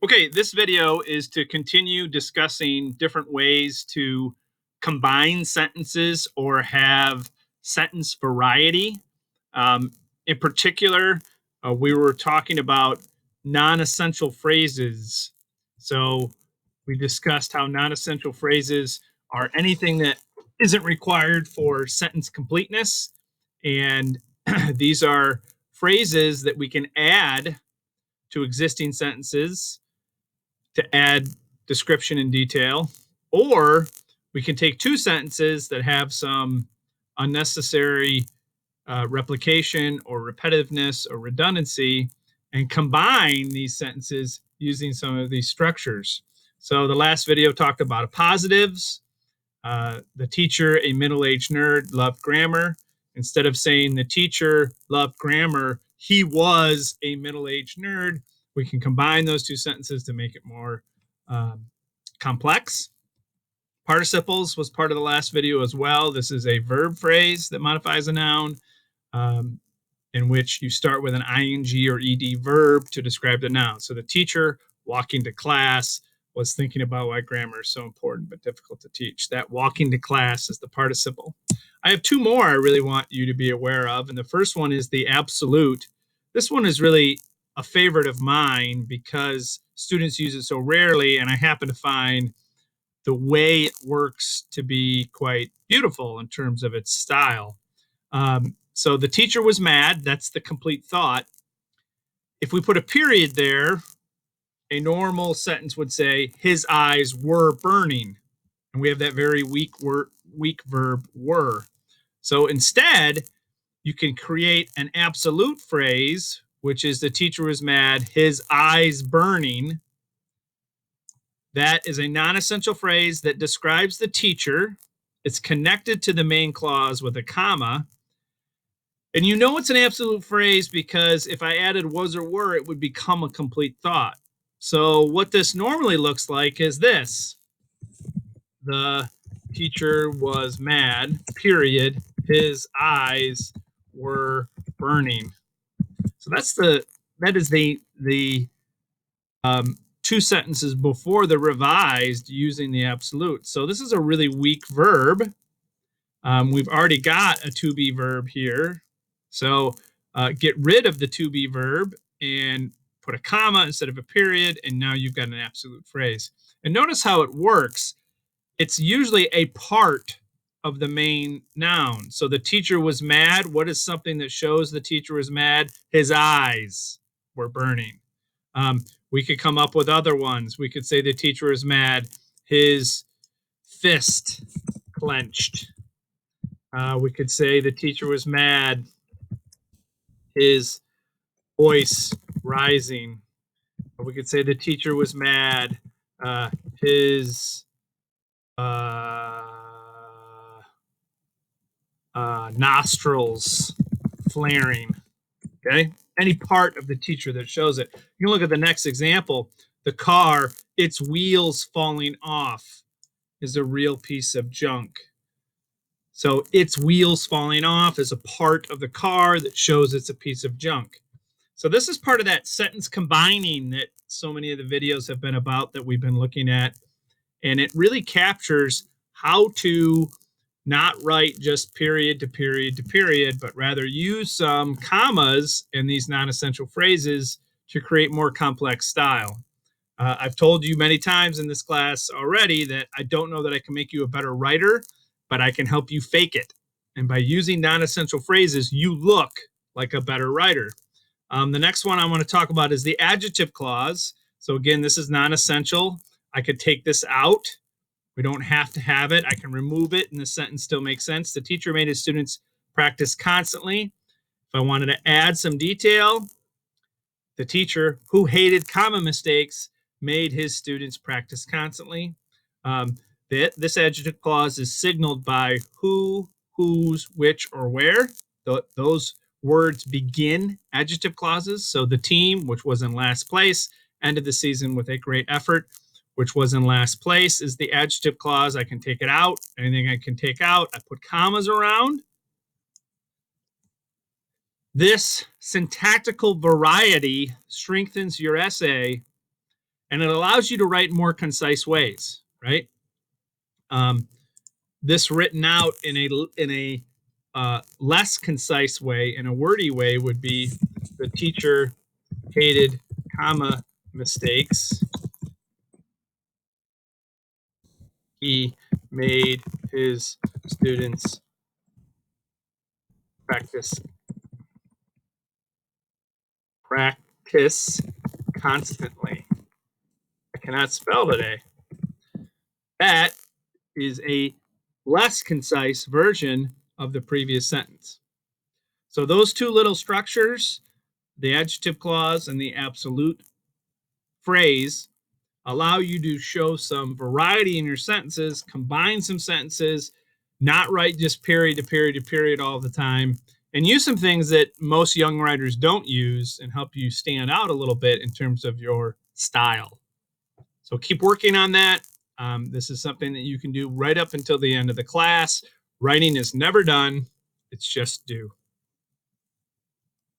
Okay, this video is to continue discussing different ways to combine sentences or have sentence variety. In particular, we were talking about non-essential phrases. So we discussed how non-essential phrases are anything that isn't required for sentence completeness. And these are phrases that we can add to existing sentences to add description and detail, or we can take two sentences that have some unnecessary replication or repetitiveness or redundancy and combine these sentences using some of these structures. So the last video talked about positives. The teacher, a middle-aged nerd, loved grammar. Instead of saying the teacher loved grammar, he was a middle-aged nerd, we can combine those two sentences to make it more complex. Participles was part of the last video as well. This is a verb phrase that modifies a noun, in which you start with an ing or ed verb to describe the noun. So the teacher walking to class was thinking about why grammar is so important but difficult to teach. That walking to class is the participle. I have two more I really want you to be aware of, and the first one is the absolute. This one is really a favorite of mine because students use it so rarely, and I happen to find the way it works to be quite beautiful in terms of its style. So the teacher was mad. That's the complete thought. If we put a period there, a normal sentence would say, his eyes were burning. And we have that very weak verb were. So instead, you can create an absolute phrase, which is the teacher was mad, his eyes burning. That is a non-essential phrase that describes the teacher. It's connected to the main clause with a comma. And you know it's an absolute phrase because if I added was or were, it would become a complete thought. So what this normally looks like is this. The teacher was mad, period. His eyes were burning. So that is the two sentences before the revised using the absolute. So this is a really weak verb. We've already got a to be verb here. So get rid of the to be verb and put a comma instead of a period, and now you've got an absolute phrase. And notice how it works. It's usually a part of the main noun. So the teacher was mad. What is something that shows the teacher was mad? His eyes were burning. We could come up with other ones. We could say the teacher was mad. His fist clenched. We could say the teacher was mad. His voice rising. We could say the teacher was mad. His nostrils flaring. Okay, any part of the teacher that shows it. You can look at the next example. The car, its wheels falling off, is a real piece of junk. So its wheels falling off is a part of the car that shows it's a piece of junk. So this is part of that sentence combining that so many of the videos have been about that we've been looking at. And it really captures how to not write just period to period to period, but rather use some commas in these non-essential phrases to create more complex style. I've told you many times in this class already that I don't know that I can make you a better writer, but I can help you fake it. And by using non-essential phrases, you look like a better writer. The next one I want to talk about is the adjective clause. So again, this is non-essential. I could take this out. We don't have to have it. I can remove it and the sentence still makes sense. The teacher made his students practice constantly. If I wanted to add some detail, the teacher, who hated comma mistakes, made his students practice constantly. This adjective clause is signaled by who, whose, which, or where. Those words begin adjective clauses. So the team, which was in last place, ended the season with a great effort. Which was in last place is the adjective clause. I can take it out. Anything I can take out, I put commas around. This syntactical variety strengthens your essay and it allows you to write more concise ways, right? This written out in a less concise way, in a wordy way, would be the teacher hated comma mistakes. He made his students practice constantly. I cannot spell today. That is a less concise version of the previous sentence. So those two little structures, the adjective clause and the absolute phrase, allow you to show some variety in your sentences, combine some sentences, not write just period to period to period all the time, and use some things that most young writers don't use and help you stand out a little bit in terms of your style. So keep working on that. This is something that you can do right up until the end of the class. Writing is never done, it's just due.